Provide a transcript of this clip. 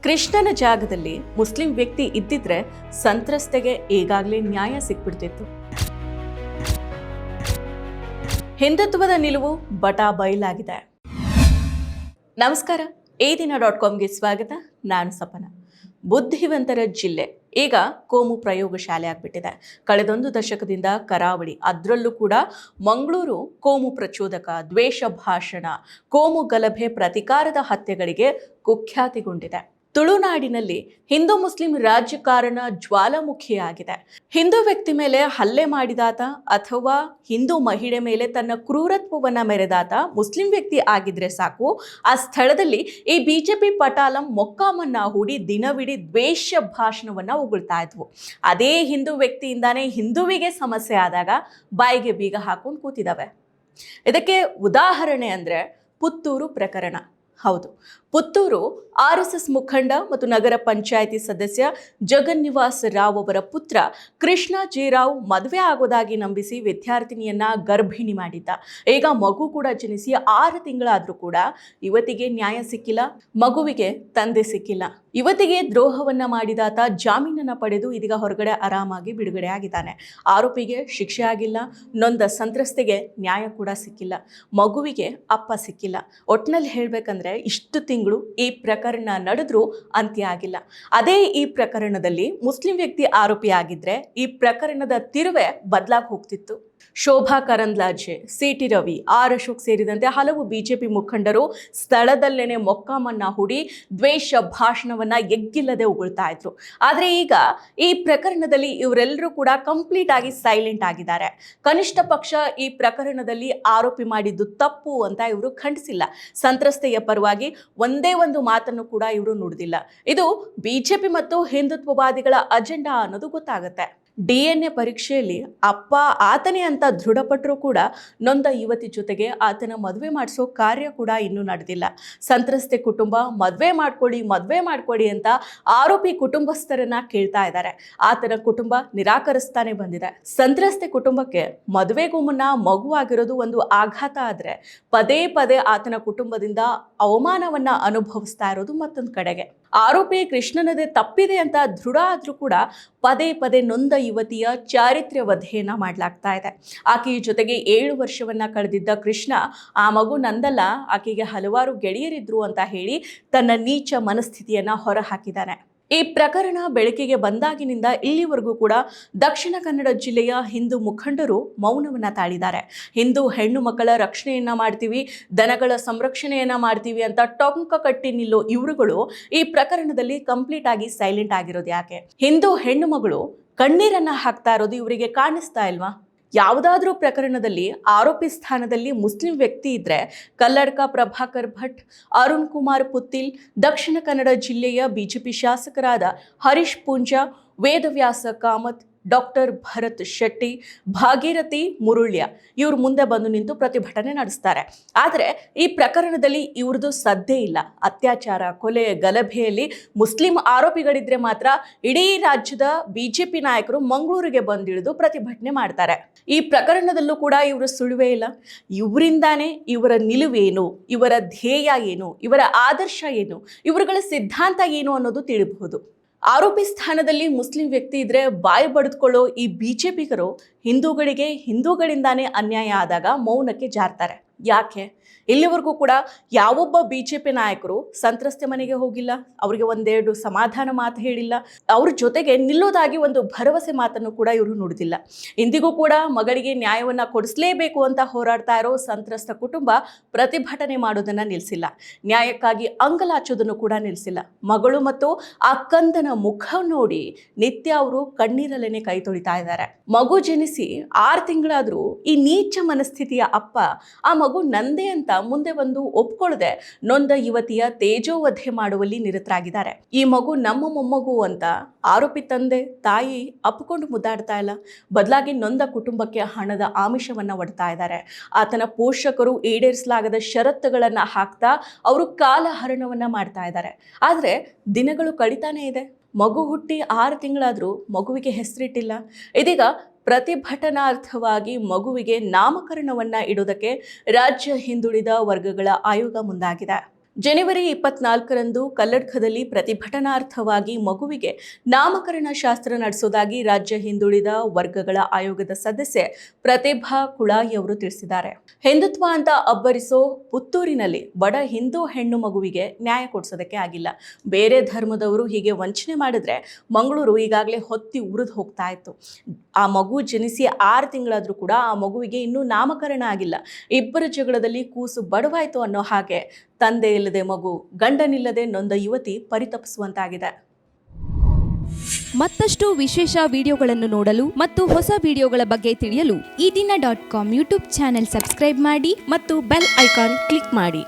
ಕೃಷ್ಣನ ಜಾಗದಲ್ಲಿ ಮುಸ್ಲಿಂ ವ್ಯಕ್ತಿ ಇದ್ದಿದ್ರೆ ಸಂತ್ರಸ್ತೆಗೆ ಈಗಾಗಲೇ ನ್ಯಾಯ ಸಿಕ್ಬಿಡ್ತಿತ್ತು. ಹಿಂದುತ್ವದ ನಿಲುವು ಬಟಾ ಬಯಲಾಗಿದೆ. ನಮಸ್ಕಾರ, ADINA.comಗೆ ಸ್ವಾಗತ. ನಾನು ಸಪನ. ಬುದ್ಧಿವಂತರ ಜಿಲ್ಲೆ ಈಗ ಕೋಮು ಪ್ರಯೋಗ ಶಾಲೆ ಆಗ್ಬಿಟ್ಟಿದೆ. ಕಳೆದೊಂದು ದಶಕದಿಂದ ಕರಾವಳಿ, ಅದರಲ್ಲೂ ಕೂಡ ಮಂಗಳೂರು ಕೋಮು ಪ್ರಚೋದಕ, ದ್ವೇಷ ಭಾಷಣ, ಕೋಮು ಗಲಭೆ, ಪ್ರತಿಕಾರದ ಹತ್ಯೆಗಳಿಗೆ ಕುಖ್ಯಾತಿಗೊಂಡಿದೆ. ತುಳುನಾಡಿನಲ್ಲಿ ಹಿಂದೂ ಮುಸ್ಲಿಂ ರಾಜಕಾರಣ ಜ್ವಾಲಾಮುಖಿಯಾಗಿದೆ. ಹಿಂದೂ ವ್ಯಕ್ತಿ ಮೇಲೆ ಹಲ್ಲೆ ಮಾಡಿದಾತ ಅಥವಾ ಹಿಂದೂ ಮಹಿಳೆ ಮೇಲೆ ತನ್ನ ಕ್ರೂರತ್ವವನ್ನ ಮೆರೆದಾತ ಮುಸ್ಲಿಂ ವ್ಯಕ್ತಿ ಆಗಿದ್ರೆ ಸಾಕು, ಆ ಸ್ಥಳದಲ್ಲಿ ಈ ಬಿಜೆಪಿ ಪಟಾಲಂ ಮೊಕ್ಕಾಮನ್ನ ಹೂಡಿ ದಿನವಿಡೀ ದ್ವೇಷ ಭಾಷಣವನ್ನ ಉಗುಳ್ತಾ ಇದ್ವು. ಅದೇ ಹಿಂದೂ ವ್ಯಕ್ತಿಯಿಂದಾನೇ ಹಿಂದುವಿಗೆ ಸಮಸ್ಯೆ ಆದಾಗ ಬಾಯಿಗೆ ಬೀಗ ಹಾಕೊಂಡು ಕೂತಿದ್ದಾವೆ. ಇದಕ್ಕೆ ಉದಾಹರಣೆ ಅಂದ್ರೆ ಪುತ್ತೂರು ಪ್ರಕರಣ. ಹೌದು, ಪುತ್ತೂರು RSS ಮುಖಂಡ ಮತ್ತು ನಗರ ಪಂಚಾಯಿತಿ ಸದಸ್ಯ ಜಗನ್ನಿವಾಸ್ ರಾವ್ ಅವರ ಪುತ್ರ ಕೃಷ್ಣ ಜಿ ರಾವ್ ಮದುವೆ ಆಗೋದಾಗಿ ನಂಬಿಸಿ ವಿದ್ಯಾರ್ಥಿನಿಯನ್ನ ಗರ್ಭಿಣಿ ಮಾಡಿದ್ದ. ಈಗ ಮಗು ಕೂಡ ಜನಿಸಿ 6 ತಿಂಗಳಾದ್ರೂ ಕೂಡ ಯುವತಿಗೆ ನ್ಯಾಯ ಸಿಕ್ಕಿಲ್ಲ, ಮಗುವಿಗೆ ತಂದೆ ಸಿಕ್ಕಿಲ್ಲ. ಯುವತಿಗೆ ದ್ರೋಹವನ್ನ ಮಾಡಿದಾತ ಜಾಮೀನನ್ನ ಪಡೆದು ಇದೀಗ ಹೊರಗಡೆ ಆರಾಮಾಗಿ ಬಿಡುಗಡೆ ಆಗಿದ್ದಾನೆ. ಆರೋಪಿಗೆ ಶಿಕ್ಷೆ ಆಗಿಲ್ಲ, ನೊಂದ ಸಂತ್ರಸ್ತೆಗೆ ನ್ಯಾಯ ಕೂಡ ಸಿಕ್ಕಿಲ್ಲ, ಮಗುವಿಗೆ ಅಪ್ಪ ಸಿಕ್ಕಿಲ್ಲ. ಒಟ್ನಲ್ಲಿ ಹೇಳ್ಬೇಕಂದ್ರೆ ಇಷ್ಟು ತಿಂಗಳು ಈ ಪ್ರಕರಣ ನಡೆದ್ರೂ ಅಂತ್ಯ ಆಗಿಲ್ಲ. ಅದೇ ಈ ಪ್ರಕರಣದಲ್ಲಿ ಮುಸ್ಲಿಂ ವ್ಯಕ್ತಿ ಆರೋಪಿ ಆಗಿದ್ರೆ ಈ ಪ್ರಕರಣದ ತಿರುವೆ ಬದಲಾಗಿ ಹೋಗ್ತಿತ್ತು. ಶೋಭಾ ಕರಂದ್ಲಾಜೆ, CT ರವಿ, R ಅಶೋಕ್ ಸೇರಿದಂತೆ ಹಲವು ಬಿಜೆಪಿ ಮುಖಂಡರು ಸ್ಥಳದಲ್ಲೇನೆ ಮೊಕ್ಕಾಮನ್ನ ಹೂಡಿ ದ್ವೇಷ ಭಾಷಣವನ್ನ ಎಗ್ಗಿಲ್ಲದೆ ಉಗುಳ್ತಾ ಇದ್ರು. ಆದ್ರೆ ಈಗ ಈ ಪ್ರಕರಣದಲ್ಲಿ ಇವರೆಲ್ಲರೂ ಕೂಡ ಕಂಪ್ಲೀಟ್ ಆಗಿ ಸೈಲೆಂಟ್ ಆಗಿದ್ದಾರೆ. ಕನಿಷ್ಠ ಪಕ್ಷ ಈ ಪ್ರಕರಣದಲ್ಲಿ ಆರೋಪಿ ಮಾಡಿದ್ದು ತಪ್ಪು ಅಂತ ಇವರು ಖಂಡಿಸಿಲ್ಲ. ಸಂತ್ರಸ್ತೆಯ ಪರವಾಗಿ ಒಂದೇ ಒಂದು ಮಾತನ್ನು ಕೂಡ ಇವರು ನುಡಿದಿಲ್ಲ. ಇದು ಬಿಜೆಪಿ ಮತ್ತು ಹಿಂದುತ್ವವಾದಿಗಳ ಅಜೆಂಡಾ ಅನ್ನೋದು ಗೊತ್ತಾಗುತ್ತೆ. DNA ಪರೀಕ್ಷೆಯಲ್ಲಿ ಅಪ್ಪ ಆತನೇ ಅಂತ ದೃಢಪಟ್ಟರೂ ಕೂಡ ನೊಂದ ಯುವತಿ ಜೊತೆಗೆ ಆತನ ಮದುವೆ ಮಾಡಿಸೋ ಕಾರ್ಯ ಕೂಡ ಇನ್ನೂ ನಡೆದಿಲ್ಲ. ಸಂತ್ರಸ್ತೆ ಕುಟುಂಬ ಮದುವೆ ಮಾಡ್ಕೊಳ್ಳಿ ಅಂತ ಆರೋಪಿ ಕುಟುಂಬಸ್ಥರನ್ನ ಕೇಳ್ತಾ ಇದ್ದಾರೆ. ಆತನ ಕುಟುಂಬ ನಿರಾಕರಿಸ್ತಾನೆ ಬಂದಿದೆ. ಸಂತ್ರಸ್ತೆ ಕುಟುಂಬಕ್ಕೆ ಮದುವೆಗೂ ಮುನ್ನ ಮಗು ಆಗಿರೋದು ಒಂದು ಆಘಾತ ಆದ್ರೆ ಪದೇ ಪದೇ ಆತನ ಕುಟುಂಬದಿಂದ ಅವಮಾನವನ್ನ ಅನುಭವಿಸ್ತಾ ಇರೋದು ಮತ್ತೊಂದು ಕಡೆಗೆ. ಆರೋಪಿ ಕೃಷ್ಣನದೇ ತಪ್ಪಿದೆ ಅಂತ ದೃಢ ಆದ್ರೂ ಕೂಡ ಪದೇ ಪದೇ ನೊಂದ ಯುವತಿಯ ಚಾರಿತ್ರ್ಯ ವಧೆಯನ್ನ ಮಾಡಲಾಗ್ತಾ ಇದೆ. ಆಕೆಯ ಜೊತೆಗೆ 7 ವರ್ಷವನ್ನ ಕಳೆದಿದ್ದ ಕೃಷ್ಣ ಆ ಮಗು ನಂದಲ್ಲ, ಆಕೆಗೆ ಹಲವಾರು ಗೆಳೆಯರಿದ್ರು ಅಂತ ಹೇಳಿ ತನ್ನ ನೀಚ ಮನಸ್ಥಿತಿಯನ್ನ ಹೊರ ಹಾಕಿದ್ದಾನೆ. ಈ ಪ್ರಕರಣ ಬೆಳಕಿಗೆ ಬಂದಾಗಿನಿಂದ ಇಲ್ಲಿವರೆಗೂ ಕೂಡ ದಕ್ಷಿಣ ಕನ್ನಡ ಜಿಲ್ಲೆಯ ಹಿಂದೂ ಮುಖಂಡರು ಮೌನವನ್ನ ತಾಳಿದ್ದಾರೆ. ಹಿಂದೂ ಹೆಣ್ಣು ಮಕ್ಕಳ ರಕ್ಷಣೆಯನ್ನ ಮಾಡ್ತೀವಿ, ದನಗಳ ಸಂರಕ್ಷಣೆಯನ್ನ ಮಾಡ್ತೀವಿ ಅಂತ ಟೊಂಕ ಕಟ್ಟಿ ನಿಲ್ಲೋ ಇವರುಗಳು ಈ ಪ್ರಕರಣದಲ್ಲಿ ಕಂಪ್ಲೀಟ್ ಆಗಿ ಸೈಲೆಂಟ್ ಆಗಿರೋದು ಯಾಕೆ? ಹಿಂದೂ ಹೆಣ್ಣು ಮಗಳು ಕಣ್ಣೀರನ್ನ ಹಾಕ್ತಾ ಇರೋದು ಇವರಿಗೆ ಕಾಣಿಸ್ತಾ ಇಲ್ವಾ? ಯಾವುದಾದ್ರೂ ಪ್ರಕರಣದಲ್ಲಿ ಆರೋಪಿ ಸ್ಥಾನದಲ್ಲಿ ಮುಸ್ಲಿಂ ವ್ಯಕ್ತಿ ಇದ್ರೆ ಕಲ್ಲಡ್ಕ ಪ್ರಭಾಕರ್ ಭಟ್, ಅರುಣ್ ಕುಮಾರ್ ಪುತ್ತಿಲ್, ದಕ್ಷಿಣ ಕನ್ನಡ ಜಿಲ್ಲೆಯ ಬಿಜೆಪಿ ಶಾಸಕರಾದ ಹರೀಶ್ ಪೂಂಜಾ, ವೇದವ್ಯಾಸ ಕಾಮತ್, ಡಾಕ್ಟರ್ ಭರತ್ ಶೆಟ್ಟಿ, ಭಾಗೀರಥಿ ಮುರುಳ್ಯ ಇವರು ಮುಂದೆ ಬಂದು ನಿಂತು ಪ್ರತಿಭಟನೆ ನಡೆಸ್ತಾರೆ. ಆದರೆ ಈ ಪ್ರಕರಣದಲ್ಲಿ ಇವ್ರದ್ದು ಸದ್ದೇ ಇಲ್ಲ. ಅತ್ಯಾಚಾರ, ಕೊಲೆ, ಗಲಭೆಯಲ್ಲಿ ಮುಸ್ಲಿಂ ಆರೋಪಿಗಳಿದ್ರೆ ಮಾತ್ರ ಇಡೀ ರಾಜ್ಯದ ಬಿಜೆಪಿ ನಾಯಕರು ಮಂಗಳೂರಿಗೆ ಬಂದಿಳಿದು ಪ್ರತಿಭಟನೆ ಮಾಡ್ತಾರೆ. ಈ ಪ್ರಕರಣದಲ್ಲೂ ಕೂಡ ಇವರು ಸುಳುವೇ ಇಲ್ಲ. ಇವರಿಂದಾನೇ ಇವರ ನಿಲುವೇನು, ಇವರ ಧ್ಯೇಯ ಏನು, ಇವರ ಆದರ್ಶ ಏನು, ಇವರುಗಳ ಸಿದ್ಧಾಂತ ಏನು ಅನ್ನೋದು ತಿಳಿಬಹುದು. ಆರೋಪಿ ಸ್ಥಾನದಲ್ಲಿ ಮುಸ್ಲಿಂ ವ್ಯಕ್ತಿ ಇದ್ರೆ ಬಾಯಿ ಬಡಿದುಕೊಳ್ಳೋ ಈ ಬಿಜೆಪಿಗರು ಹಿಂದೂಗಳಿಗೆ ಹಿಂದೂಗಳಿಂದಾನೇ ಅನ್ಯಾಯ ಆದಾಗ ಮೌನಕ್ಕೆ ಜಾರ್ತಾರೆ. ಯಾಕೆ? ಇಲ್ಲಿವರೆಗೂ ಕೂಡ ಯಾವೊಬ್ಬ ಬಿಜೆಪಿ ನಾಯಕರು ಸಂತ್ರಸ್ತೆ ಮನೆಗೆ ಹೋಗಿಲ್ಲ, ಅವರಿಗೆ ಒಂದೆರಡು ಸಮಾಧಾನ ಮಾತು ಹೇಳಿಲ್ಲ, ಅವ್ರ ಜೊತೆಗೆ ನಿಲ್ಲೋದಾಗಿ ಒಂದು ಭರವಸೆ ಮಾತನ್ನು ಕೂಡ ಇವರು ನುಡಿದಿಲ್ಲ. ಇಂದಿಗೂ ಕೂಡ ಮಗಳಿಗೆ ನ್ಯಾಯವನ್ನ ಕೊಡಿಸಲೇಬೇಕು ಅಂತ ಹೋರಾಡ್ತಾ ಇರೋ ಸಂತ್ರಸ್ತ ಕುಟುಂಬ ಪ್ರತಿಭಟನೆ ಮಾಡೋದನ್ನ ನಿಲ್ಲಿಸಿಲ್ಲ. ನ್ಯಾಯಕ್ಕಾಗಿ ಅಂಗಲಾಚೋದನ್ನು ಕೂಡ ನಿಲ್ಲಿಸಿಲ್ಲ. ಮಗಳು ಮತ್ತು ಆ ಕಂದನ ಮುಖ ನೋಡಿ ನಿತ್ಯ ಅವರು ಕಣ್ಣೀರಲ್ಲೇನೆ ಕೈ ತೊಳಿತಾ ಇದ್ದಾರೆ. ಮಗು ಜನಿಸಿ 6 ತಿಂಗಳಾದ್ರೂ ಈ ನೀಚ ಮನಸ್ಥಿತಿಯ ಅಪ್ಪ ಆ ಮಗು ನಂದೇ ಅಂತ ಮುಂದೆ ಬಂದು ಒಪ್ಕೊಳ್ಳದೆ ನೊಂದ ಯುವತಿಯ ತೇಜೋವಧೆ ಮಾಡುವಲ್ಲಿ ನಿರತರಾಗಿದ್ದಾರೆ. ಈ ಮಗು ನಮ್ಮ ಮೊಮ್ಮಗು ಅಂತ ಆರೋಪಿ ತಂದೆ ತಾಯಿ ಅಪ್ಪಿಕೊಂಡು ಮುದ್ದಾಡ್ತಾ ಇಲ್ಲ. ಬದಲಾಗಿ ನೊಂದ ಕುಟುಂಬಕ್ಕೆ ಹಣದ ಆಮಿಷವನ್ನ ಒಡ್ತಾ ಇದ್ದಾರೆ. ಆತನ ಪೋಷಕರು ಈಡೇರಿಸಲಾಗದ ಷರತ್ತುಗಳನ್ನ ಹಾಕ್ತಾ ಅವರು ಕಾಲಹರಣವನ್ನ ಮಾಡ್ತಾ ಇದ್ದಾರೆ. ಆದ್ರೆ ದಿನಗಳು ಕಳೀತಾನೆ ಇದೆ. ಮಗು ಹುಟ್ಟಿ 6 ತಿಂಗಳಾದ್ರೂ ಮಗುವಿಗೆ ಹೆಸರಿಟ್ಟಿಲ್ಲ. ಇದೀಗ ಪ್ರತಿಭಟನಾರ್ಥವಾಗಿ ಮಗುವಿಗೆ ನಾಮಕರಣವನ್ನ ಇಡೋದಕ್ಕೆ ರಾಜ್ಯ ಹಿಂದುಳಿದ ವರ್ಗಗಳ ಆಯೋಗ ಮುಂದಾಗಿದೆ. ಜನವರಿ 24ರಂದು ಕಲ್ಲಡ್ಕದಲ್ಲಿ ಪ್ರತಿಭಟನಾರ್ಥವಾಗಿ ಮಗುವಿಗೆ ನಾಮಕರಣ ಶಾಸ್ತ್ರ ನಡೆಸುವುದಾಗಿ ರಾಜ್ಯ ಹಿಂದುಳಿದ ವರ್ಗಗಳ ಆಯೋಗದ ಸದಸ್ಯೆ ಪ್ರತಿಭಾ ಕುಳಾಯಿ ಅವರು ತಿಳಿಸಿದ್ದಾರೆ. ಹಿಂದುತ್ವ ಅಂತ ಅಬ್ಬರಿಸೋ ಪುತ್ತೂರಿನಲ್ಲಿ ಬಡ ಹಿಂದೂ ಹೆಣ್ಣು ಮಗುವಿಗೆ ನ್ಯಾಯ ಕೊಡಿಸೋದಕ್ಕೆ ಆಗಿಲ್ಲ. ಬೇರೆ ಧರ್ಮದವರು ಹೀಗೆ ವಂಚನೆ ಮಾಡಿದ್ರೆ ಮಂಗಳೂರು ಈಗಾಗಲೇ ಹೊತ್ತಿ ಉರಿದು ಹೋಗ್ತಾ ಇತ್ತು. ಆ ಮಗು ಜನಿಸಿ 6 ತಿಂಗಳಾದರೂ ಕೂಡ ಆ ಮಗುವಿಗೆ ಇನ್ನೂ ನಾಮಕರಣ ಆಗಿಲ್ಲ. ಇಬ್ಬರ ಜಗಳದಲ್ಲಿ ಕೂಸು ಬಡವಾಯ್ತು ಅನ್ನೋ ಹಾಗೆ ತಂದೆ ಇಲ್ಲದೆ ಮಗು, ಗಂಡನಿಲ್ಲದೆ ನೊಂದ ಯುವತಿ ಪರಿತಪಿಸುವಂತಾಗಿದೆ. ಮತ್ತಷ್ಟು ವಿಶೇಷ ವಿಡಿಯೋಗಳನ್ನು ನೋಡಲು ಮತ್ತು ಹೊಸ ವಿಡಿಯೋಗಳ ಬಗ್ಗೆ ತಿಳಿಯಲು ಈ ದಿನ .com ಯೂಟ್ಯೂಬ್ ಚಾನೆಲ್ ಸಬ್ಸ್ಕ್ರೈಬ್ ಮಾಡಿ ಮತ್ತು ಬೆಲ್ ಐಕಾನ್ ಕ್ಲಿಕ್ ಮಾಡಿ.